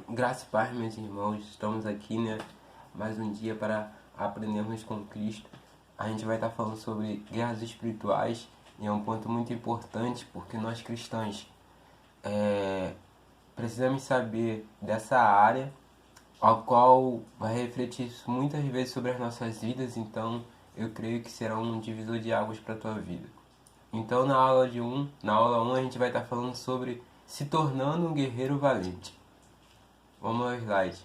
Graça e paz, meus irmãos. Estamos aqui, mais um dia para aprendermos com Cristo. A gente vai estar falando sobre guerras espirituais e é um ponto muito importante porque nós cristãos precisamos saber dessa área, ao qual vai refletir muitas vezes sobre as nossas vidas. Então, eu creio que será um divisor de águas para a tua vida. Então, na aula 1, a gente vai estar falando sobre se tornando um guerreiro valente. Vamos ao slide.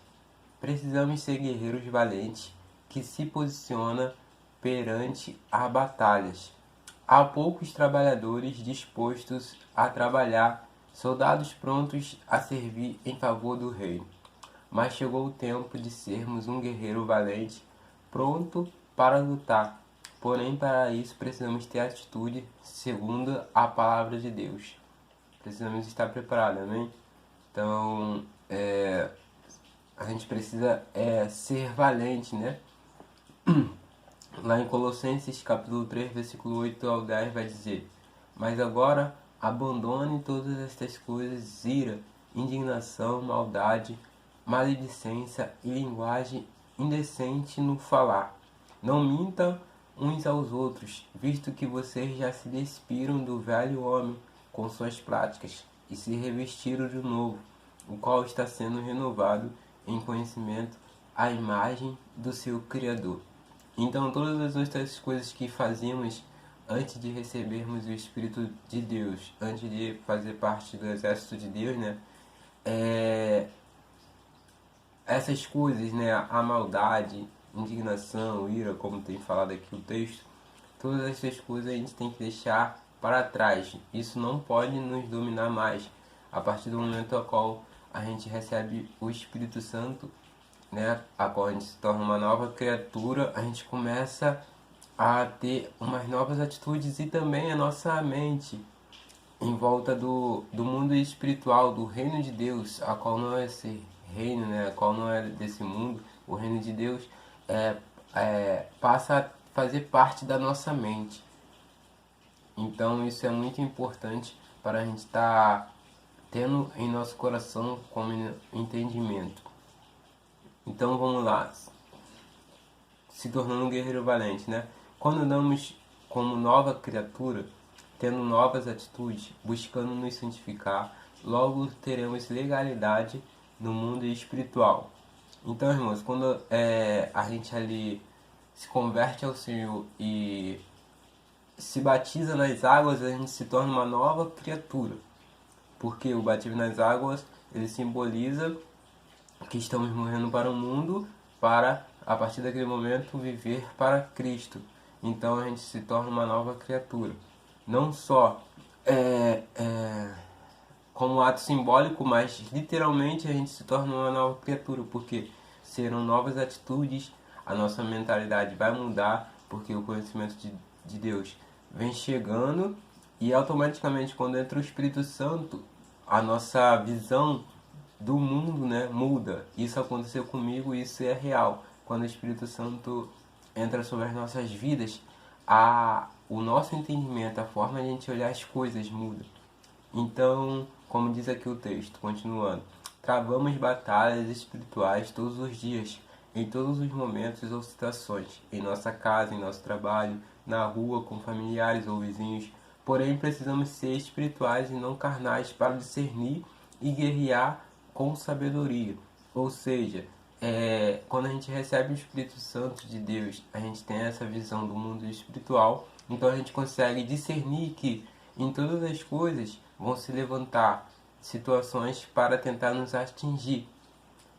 Precisamos ser guerreiros valentes que se posiciona perante as batalhas. Há poucos trabalhadores dispostos a trabalhar, soldados prontos a servir em favor do reino. Mas chegou o tempo de sermos um guerreiro valente, pronto para lutar. Porém, para isso precisamos ter atitude segundo a palavra de Deus. Precisamos estar preparados, amém? Então, a gente precisa ser valente, né? Lá em Colossenses capítulo 3, versículo 8 ao 10 vai dizer: Mas agora abandone todas estas coisas, ira, indignação, maldade, maledicência e linguagem indecente no falar. Não mintam uns aos outros, visto que vocês já se despiram do velho homem com suas práticas e se revestiram de novo, o qual está sendo renovado em conhecimento à imagem do seu Criador. Então, todas as outras coisas que fazíamos antes de recebermos o Espírito de Deus, antes de fazer parte do exército de Deus, essas coisas, a maldade, indignação, ira, como tem falado aqui o texto, todas essas coisas a gente tem que deixar para trás. Isso não pode nos dominar mais. A partir do momento ao qual a gente recebe o Espírito Santo, a qual a gente se torna uma nova criatura, a gente começa a ter umas novas atitudes e também a nossa mente em volta do mundo espiritual, do reino de Deus, a qual não é esse reino, a qual não é desse mundo. O reino de Deus passa a fazer parte da nossa mente. Então isso é muito importante para a gente estar tendo em nosso coração como entendimento. Então vamos lá. Se tornando um guerreiro valente, Quando andamos como nova criatura, tendo novas atitudes, buscando nos santificar, logo teremos legalidade no mundo espiritual. Então, irmãos, quando a gente ali se converte ao Senhor e se batiza nas águas, a gente se torna uma nova criatura. Porque o batismo nas águas, ele simboliza que estamos morrendo para o mundo, para, a partir daquele momento, viver para Cristo. Então a gente se torna uma nova criatura. Não só como ato simbólico, mas literalmente a gente se torna uma nova criatura, porque serão novas atitudes, a nossa mentalidade vai mudar, porque o conhecimento de Deus vem chegando e automaticamente quando entra o Espírito Santo, a nossa visão do mundo muda. Isso aconteceu comigo, isso é real. Quando o Espírito Santo entra sobre as nossas vidas, o nosso entendimento, a forma de a gente olhar as coisas muda. Então, como diz aqui o texto, continuando, travamos batalhas espirituais todos os dias, em todos os momentos ou situações, em nossa casa, em nosso trabalho, na rua, com familiares ou vizinhos. Porém, precisamos ser espirituais e não carnais para discernir e guerrear com sabedoria. Ou seja, quando a gente recebe o Espírito Santo de Deus, a gente tem essa visão do mundo espiritual, então a gente consegue discernir que em todas as coisas vão se levantar situações para tentar nos atingir,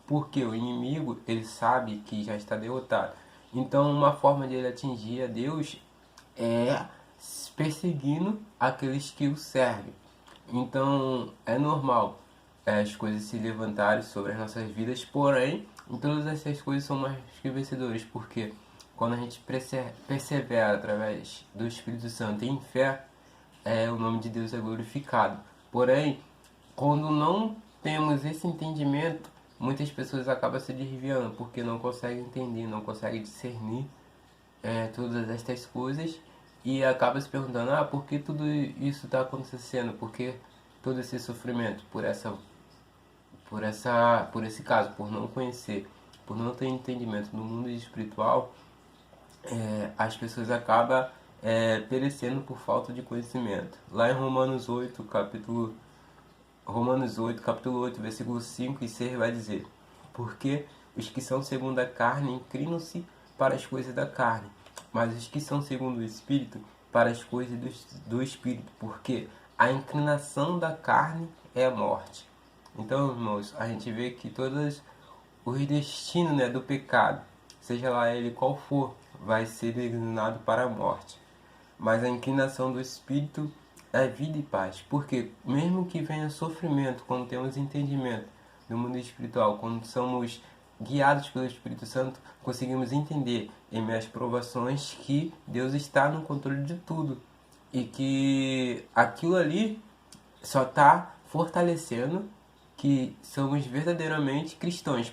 porque o inimigo, ele sabe que já está derrotado. Então uma forma de ele atingir a Deus é perseguindo aqueles que o servem. Então é normal as coisas se levantarem sobre as nossas vidas, porém, em todas essas coisas são mais que vencedores, porque quando a gente persevera através do Espírito Santo em fé, o nome de Deus é glorificado. Porém, quando não temos esse entendimento, muitas pessoas acabam se desviando, porque não conseguem entender, não conseguem discernir todas estas coisas e acaba se perguntando, por que tudo isso está acontecendo? Por que todo esse sofrimento? Por por esse caso, por não conhecer, por não ter entendimento no mundo espiritual, as pessoas acabam perecendo por falta de conhecimento. Lá em Romanos 8, capítulo 8, versículo 5 e 6 vai dizer: porque os que são segundo a carne inclinam-se para as coisas da carne, mas os que são segundo o Espírito para as coisas do Espírito, porque a inclinação da carne é a morte. Então, irmãos, a gente vê que todos os destinos, né, do pecado, seja lá ele qual for, vai ser designado para a morte. Mas a inclinação do Espírito é vida e paz. Porque mesmo que venha sofrimento, quando temos entendimento do mundo espiritual, quando somos guiados pelo Espírito Santo, conseguimos entender em minhas provações que Deus está no controle de tudo. E que aquilo ali só está fortalecendo que somos verdadeiramente cristãos,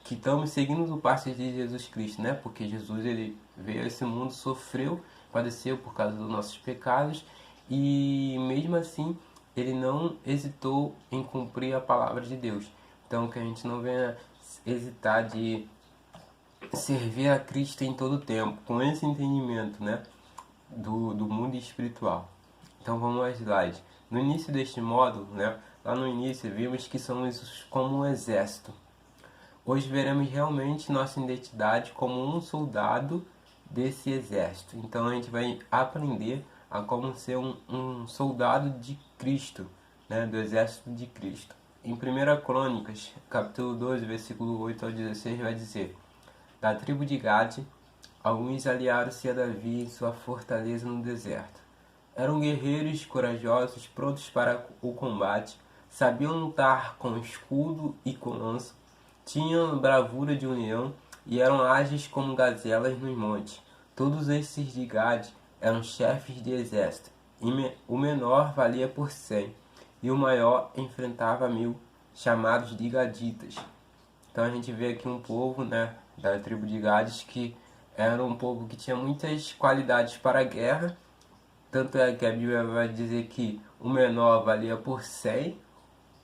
que estamos seguindo o passo de Jesus Cristo, né? Porque Jesus, ele veio a esse mundo, sofreu, padeceu por causa dos nossos pecados, e mesmo assim ele não hesitou em cumprir a palavra de Deus. Então que a gente não venha hesitar de servir a Cristo em todo o tempo, com esse entendimento, né, do mundo espiritual. Então vamos ao slide. No início deste módulo, né, lá no início vimos que somos como um exército. Hoje veremos realmente nossa identidade como um soldado desse exército. Então a gente vai aprender a como ser um soldado de Cristo, né, do exército de Cristo. Em 1 Crônicas, capítulo 12, versículo 8 ao 16, vai dizer: da tribo de Gade, alguns aliaram-se a Davi em sua fortaleza no deserto. Eram guerreiros corajosos, prontos para o combate, sabiam lutar com escudo e com lança, tinham bravura de um leão e eram ágeis como gazelas nos montes. Todos esses de Gade eram chefes de exército, e o menor valia por 100, e o maior enfrentava 1000, chamados de Gaditas. Então a gente vê aqui um povo, né, da tribo de Gades, que era um povo que tinha muitas qualidades para a guerra. Tanto é que a Bíblia vai dizer que o menor valia por 100,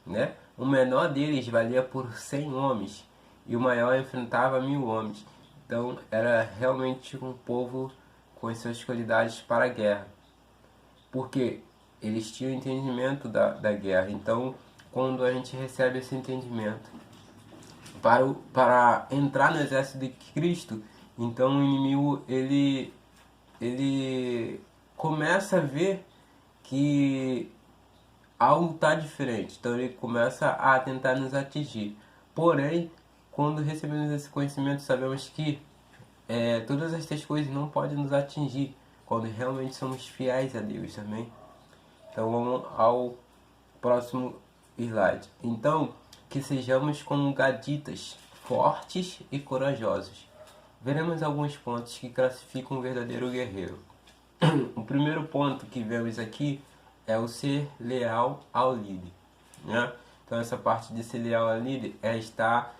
né? O menor deles valia por 100 homens e o maior enfrentava 1000 homens. Então era realmente um povo com as suas qualidades para a guerra, porque eles tinham entendimento da guerra. Então, quando a gente recebe esse entendimento para entrar no exército de Cristo, então o inimigo ele começa a ver que algo está diferente, então ele começa a tentar nos atingir. Porém, quando recebemos esse conhecimento, sabemos que todas estas coisas não podem nos atingir quando realmente somos fiéis a Deus também. Então vamos ao próximo slide. Então, que sejamos como gaditas, fortes e corajosos. Veremos alguns pontos que classificam um verdadeiro guerreiro. O primeiro ponto que vemos aqui é o ser leal ao líder, né? Então essa parte de ser leal ao líder é estar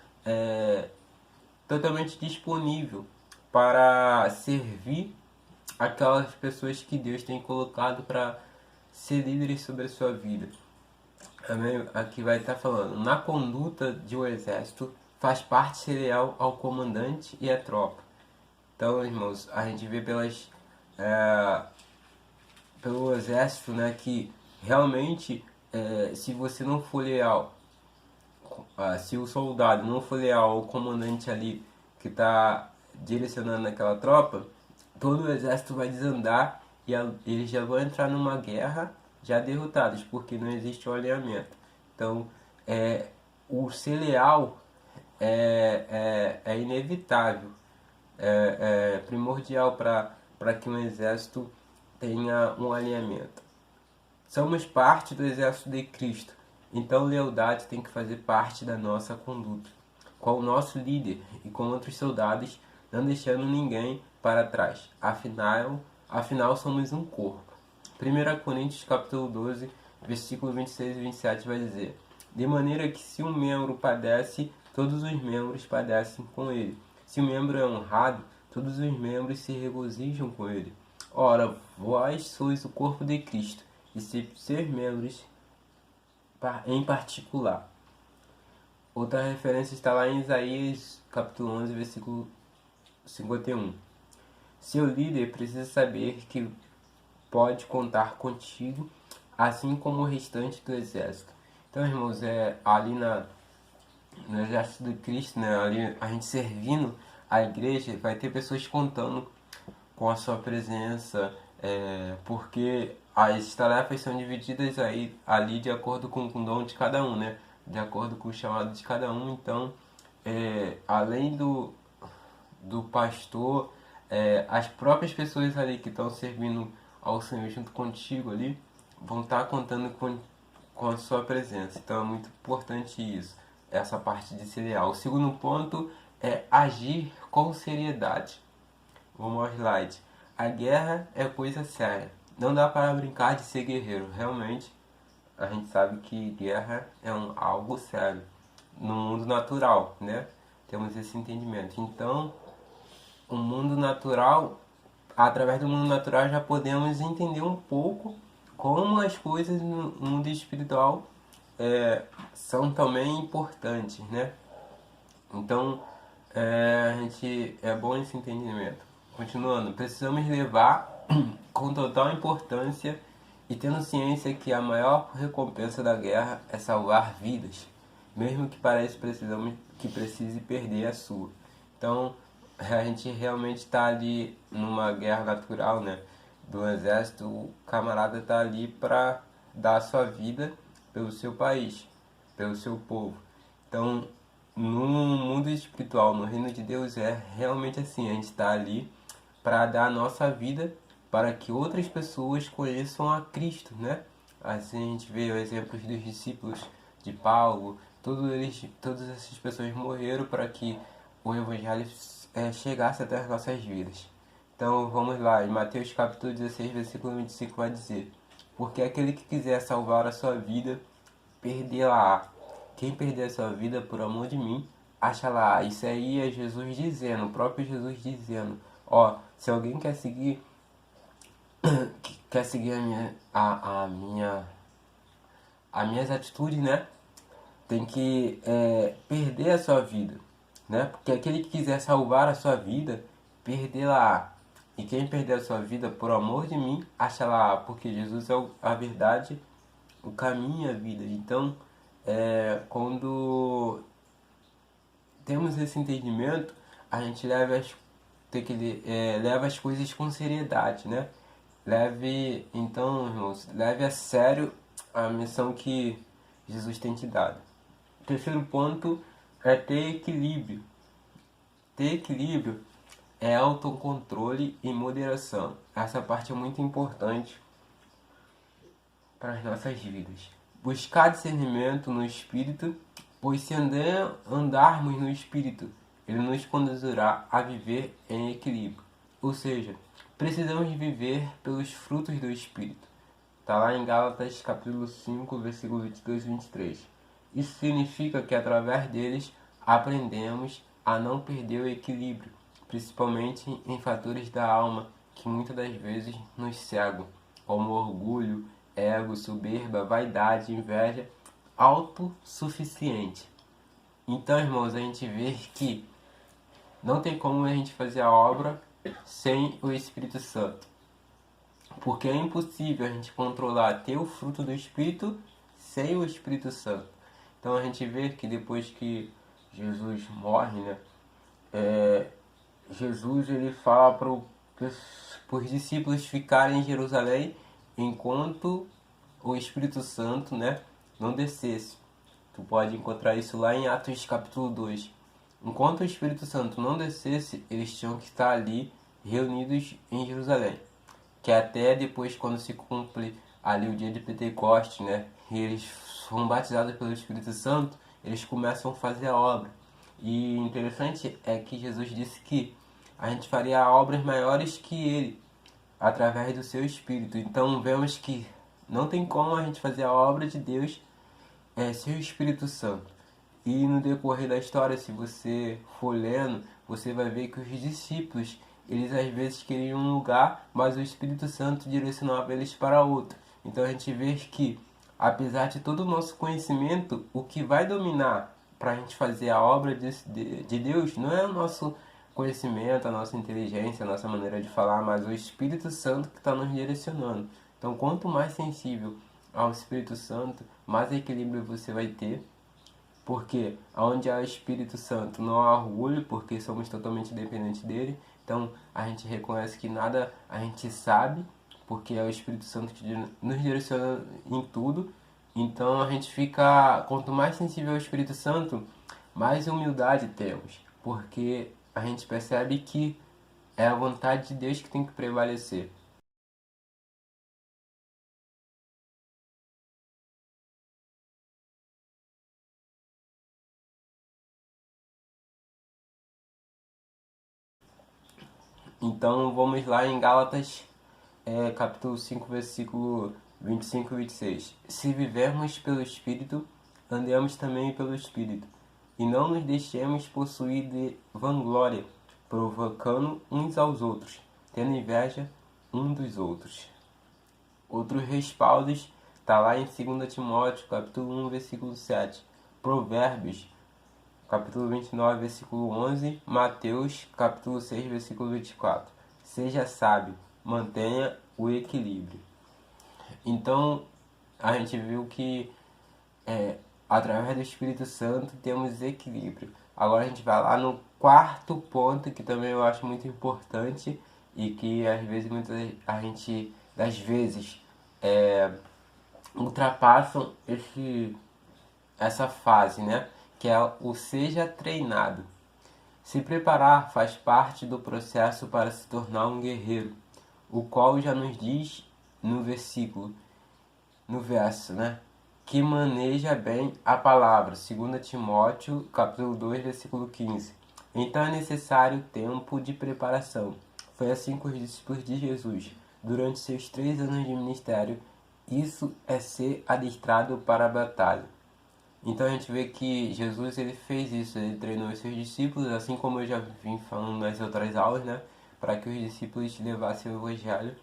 totalmente disponível para servir aquelas pessoas que Deus tem colocado para ser líderes sobre a sua vida. Aqui vai estar falando: na conduta de um exército faz parte ser leal ao comandante e à tropa. Então, irmãos, a gente vê pelo exército, né, que realmente se você não for leal, se o soldado não for leal ao comandante ali que está direcionando aquela tropa, todo o exército vai desandar e eles já vão entrar numa guerra já derrotados, porque não existe um alinhamento. Então, o ser leal é inevitável, é primordial para que um exército tenha um alinhamento. Somos parte do exército de Cristo, então lealdade tem que fazer parte da nossa conduta, com o nosso líder e com outros soldados, não deixando ninguém para trás. Afinal somos um corpo. 1 Coríntios capítulo 12, versículo 26 e 27 vai dizer: de maneira que se um membro padece, todos os membros padecem com ele. Se o membro é honrado, todos os membros se regozijam com ele. Ora, vós sois o corpo de Cristo, e seus membros em particular. Outra referência está lá em Isaías capítulo 11, versículo 51. Seu líder precisa saber que pode contar contigo, assim como o restante do exército. Então, irmãos, ali no exército de Cristo, né, ali a gente servindo a igreja, vai ter pessoas contando com a sua presença, porque as tarefas são divididas ali de acordo com o dom de cada um, né? De acordo com o chamado de cada um. Então, além do pastor, as próprias pessoas ali que estão servindo ao Senhor junto contigo ali, vão estar contando com a sua presença. Então é muito importante isso, essa parte de ser leal. O segundo ponto é agir com seriedade. Vamos ao slide. A guerra é coisa séria. Não dá para brincar de ser guerreiro. Realmente, a gente sabe que guerra é algo sério. No mundo natural, né? Temos esse entendimento. Então, o mundo natural, através do mundo natural já podemos entender um pouco como as coisas no mundo espiritual são também importantes, né? Então, é bom esse entendimento. Continuando, precisamos levar com total importância e tendo ciência que a maior recompensa da guerra é salvar vidas, mesmo que pareça que precise perder a sua. Então, a gente realmente está ali numa guerra natural, né? Do exército, o camarada está ali para dar a sua vida pelo seu país, pelo seu povo. Então, no mundo espiritual, no reino de Deus, é realmente assim: a gente está ali para dar a nossa vida para que outras pessoas conheçam a Cristo, né? Assim a gente vê os exemplos dos discípulos de Paulo, todas essas pessoas morreram para que o Evangelho chegasse até as nossas vidas. Então vamos lá, em Mateus capítulo 16, versículo 25 vai dizer: porque aquele que quiser salvar a sua vida, perdê-la-á. Quem perder a sua vida por amor de mim, acha-la. Isso aí é Jesus dizendo, o próprio Jesus dizendo: ó, se alguém quer seguir as minhas atitudes, né? Tem que perder a sua vida, né? Porque aquele que quiser salvar a sua vida, perdê-la. E quem perder a sua vida por amor de mim, acha-la. Porque Jesus é a verdade, o caminho e a vida. Então, quando temos esse entendimento, a gente leva as coisas com seriedade, né? Então, irmãos, leve a sério a missão que Jesus tem te dado. O terceiro ponto é ter equilíbrio. Ter equilíbrio é autocontrole e moderação. Essa parte é muito importante para as nossas vidas. Buscar discernimento no Espírito, pois se andarmos no Espírito, ele nos conduzirá a viver em equilíbrio. Ou seja, precisamos viver pelos frutos do Espírito. Está lá em Gálatas capítulo 5, versículo 22 e 23. Isso significa que através deles aprendemos a não perder o equilíbrio, principalmente em fatores da alma que muitas das vezes nos cegam, como orgulho, ego, soberba, vaidade, inveja, autossuficiente. Então, irmãos, a gente vê que não tem como a gente fazer a obra sem o Espírito Santo. Porque é impossível a gente controlar, ter o fruto do Espírito sem o Espírito Santo. Então a gente vê que depois que Jesus morre, né? Jesus ele fala para os discípulos ficarem em Jerusalém enquanto o Espírito Santo, né, não descesse. Tu pode encontrar isso lá em Atos capítulo 2. Enquanto o Espírito Santo não descesse, eles tinham que estar ali reunidos em Jerusalém. Que até depois, quando se cumpre ali o dia de Pentecostes, né, e eles são batizados pelo Espírito Santo, eles começam a fazer a obra. E interessante é que Jesus disse que a gente faria obras maiores que ele, através do seu Espírito. Então vemos que não tem como a gente fazer a obra de Deus sem o Espírito Santo. E no decorrer da história, se você for lendo, você vai ver que os discípulos, eles às vezes queriam um lugar, mas o Espírito Santo direcionava eles para outro. Então a gente vê que, apesar de todo o nosso conhecimento, o que vai dominar a gente fazer a obra de Deus não é o nosso conhecimento, a nossa inteligência, a nossa maneira de falar, mas o Espírito Santo que está nos direcionando. Então, quanto mais sensível ao Espírito Santo, mais equilíbrio você vai ter, porque onde há o Espírito Santo não há orgulho, porque somos totalmente dependentes dele. Então, a gente reconhece que nada a gente sabe, porque é o Espírito Santo que nos direciona em tudo. Então, a gente fica, quanto mais sensível ao Espírito Santo, mais humildade temos, porque a gente percebe que é a vontade de Deus que tem que prevalecer. Então vamos lá em Gálatas, capítulo 5, versículo 25 e 26. Se vivermos pelo Espírito, andemos também pelo Espírito, e não nos deixemos possuir de vanglória, provocando uns aos outros, tendo inveja um dos outros. Outros respaldos está lá em 2 Timóteo, capítulo 1, versículo 7. Provérbios, capítulo 29, versículo 11. Mateus, capítulo 6, versículo 24. Seja sábio, mantenha o equilíbrio. Então, a gente viu que através do Espírito Santo temos equilíbrio. Agora a gente vai lá no quarto ponto, que também eu acho muito importante e que às vezes a gente, das vezes, ultrapassam essa fase, né? Que é o seja treinado. Se preparar faz parte do processo para se tornar um guerreiro, o qual já nos diz no versículo, no verso, né? Que maneja bem a palavra, 2 Timóteo, capítulo 2, versículo 15. Então é necessário tempo de preparação. Foi assim com os discípulos de Jesus. Durante seus 3 anos de ministério, isso é ser adestrado para a batalha. Então a gente vê que Jesus ele fez isso, ele treinou os seus discípulos, assim como eu já vim falando nas outras aulas, né? Para que os discípulos levassem o Evangelho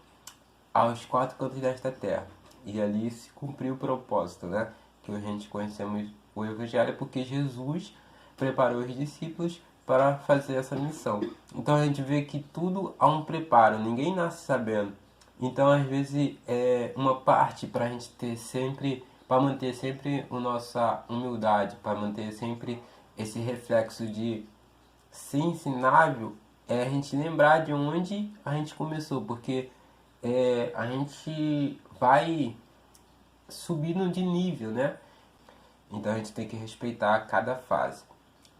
aos 4 cantos desta terra. E ali se cumpriu o propósito, né? Que a gente conhecemos o Evangelho porque Jesus preparou os discípulos para fazer essa missão. Então a gente vê que tudo há um preparo, ninguém nasce sabendo. Então às vezes é uma parte para a gente ter sempre, para manter sempre a nossa humildade, para manter sempre esse reflexo de ser ensinável, é a gente lembrar de onde a gente começou, porque a gente vai subindo de nível, né? Então a gente tem que respeitar cada fase.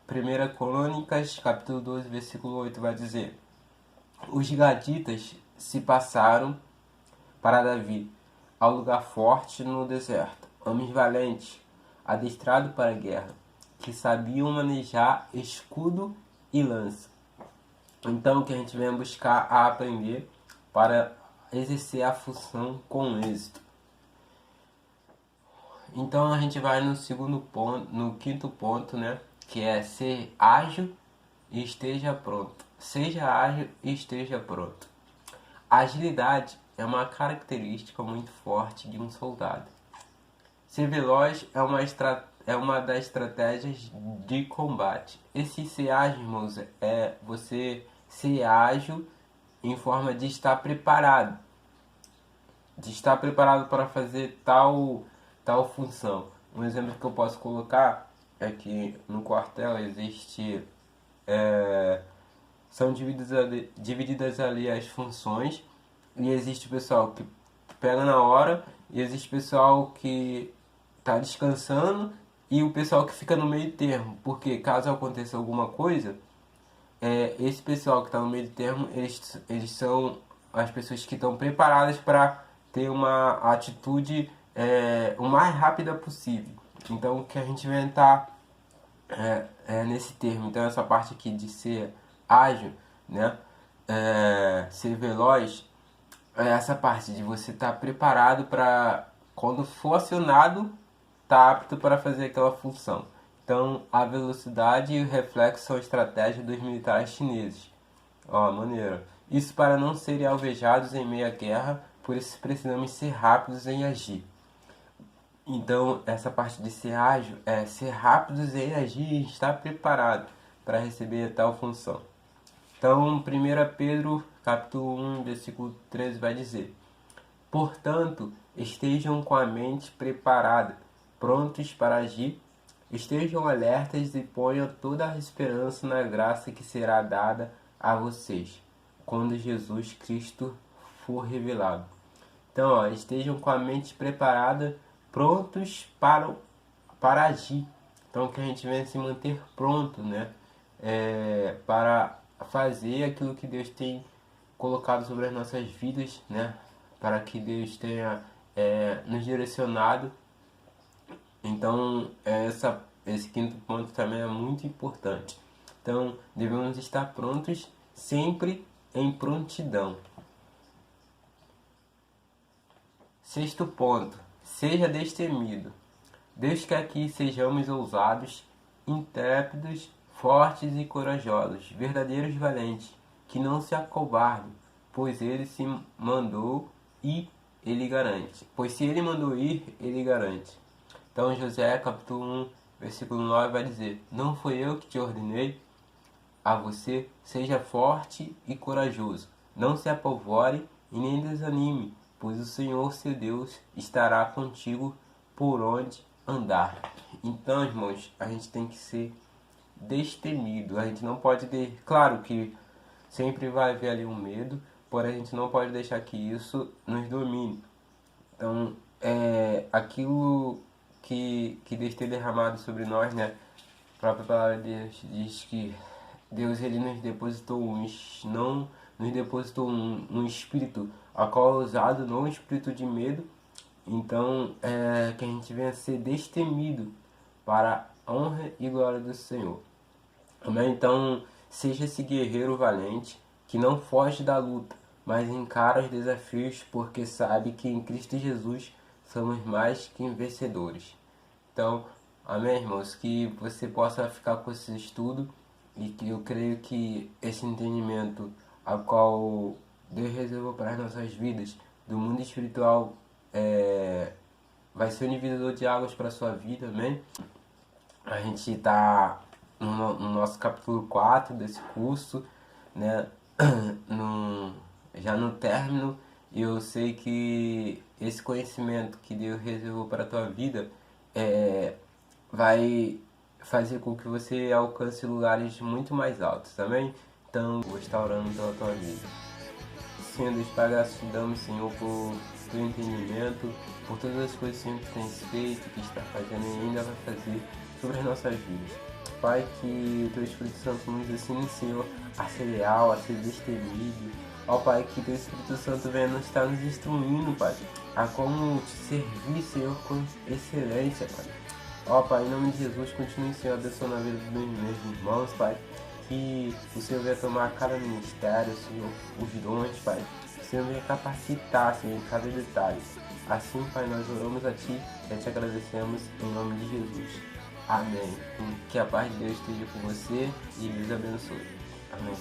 1 Crônicas, capítulo 12, versículo 8 vai dizer: os gaditas se passaram para Davi ao lugar forte no deserto, homens valentes, adestrados para a guerra, que sabiam manejar escudo e lança. Então, que a gente venha buscar a aprender para exercer a função com êxito. Então, a gente vai no segundo ponto, no quinto ponto, né? Que é ser ágil e esteja pronto. Seja ágil e esteja pronto. A agilidade é uma característica muito forte de um soldado. Ser veloz é uma das estratégias de combate. Esse ser ágil, irmãos, é você ser ágil em forma de estar preparado. De estar preparado para fazer tal função. Um exemplo que eu posso colocar é que no quartel existe... são divididas ali as funções e existe o pessoal que pega na hora e existe o pessoal que está descansando e o pessoal que fica no meio termo, porque caso aconteça alguma coisa, esse pessoal que está no meio termo, eles são as pessoas que estão preparadas para ter uma atitude o mais rápida possível. Então, que a gente vai entrar nesse termo. Então, essa parte aqui de ser ágil, né? Ser veloz, essa parte de você estar preparado para, quando for acionado, estar apto para fazer aquela função. Então, a velocidade e o reflexo são estratégias dos militares chineses. Ó, maneiro. Isso para não serem alvejados em meio à guerra, por isso precisamos ser rápidos em agir. Então, essa parte de ser ágil é ser rápidos em agir e estar preparado para receber tal função. Então, 1 Pedro, capítulo 1, versículo 13 vai dizer: portanto, estejam com a mente preparada, prontos para agir, estejam alertas e ponham toda a esperança na graça que será dada a vocês, quando Jesus Cristo for revelado. Então, estejam com a mente preparada, prontos para agir. Então, que a gente venha se manter pronto, né? Para fazer aquilo que Deus tem colocado sobre as nossas vidas, né? Para que Deus tenha nos direcionado. Então, esse quinto ponto também é muito importante. Então, devemos estar prontos, sempre em prontidão. Sexto ponto, seja destemido. Deus quer que sejamos ousados, intrépidos, fortes e corajosos, verdadeiros valentes, que não se acovardem, pois ele se mandou e ele garante. Pois se ele mandou ir, ele garante. Então Josué capítulo 1, versículo 9 vai dizer: não foi eu que te ordenei a você, seja forte e corajoso. Não se apavore e nem desanime, pois o Senhor seu Deus estará contigo por onde andar. Então, irmãos, a gente tem que ser destemido. A gente não pode claro que sempre vai haver ali um medo, porém a gente não pode deixar que isso nos domine. Então, aquilo que Deus tem derramado sobre nós, né? A própria palavra de Deus diz que Deus ele nos depositou não nos depositou um espírito a qual é usado, não um espírito de medo. Então, que a gente venha a ser destemido para a honra e glória do Senhor. Amém? Então, seja esse guerreiro valente que não foge da luta, mas encara os desafios porque sabe que em Cristo Jesus somos mais que vencedores. Então, amém, irmãos? Que você possa ficar com esse estudo e que eu creio que esse entendimento a qual Deus reservou para as nossas vidas do mundo espiritual vai ser um divisor de águas para a sua vida, amém? A gente está no nosso capítulo 4 desse curso, né? Já no término, e eu sei que esse conhecimento que Deus reservou para a tua vida vai fazer com que você alcance lugares muito mais altos, amém? Então, vou estar orando pela tua vida. Senhor Deus, Pai, graças te damos, Senhor, por teu entendimento, por todas as coisas, Senhor, que tens feito, que está fazendo e ainda vai fazer sobre as nossas vidas. Pai, que o teu Espírito Santo nos ensine, Senhor, a ser leal, a ser destemido. Ó Pai, que teu Espírito Santo venha nos estar nos instruindo, Pai, a como te servir, Senhor, com excelência, Pai. Ó Pai, em nome de Jesus, continue, Senhor, abençoando a vida dos meus irmãos, Pai. Que o Senhor venha tomar cada ministério, Senhor, os dons, Pai. Que o Senhor venha capacitar, Senhor, em cada detalhe. Assim, Pai, nós oramos a Ti e te agradecemos em nome de Jesus. Amém. Que a paz de Deus esteja com você e Deus abençoe. Amém.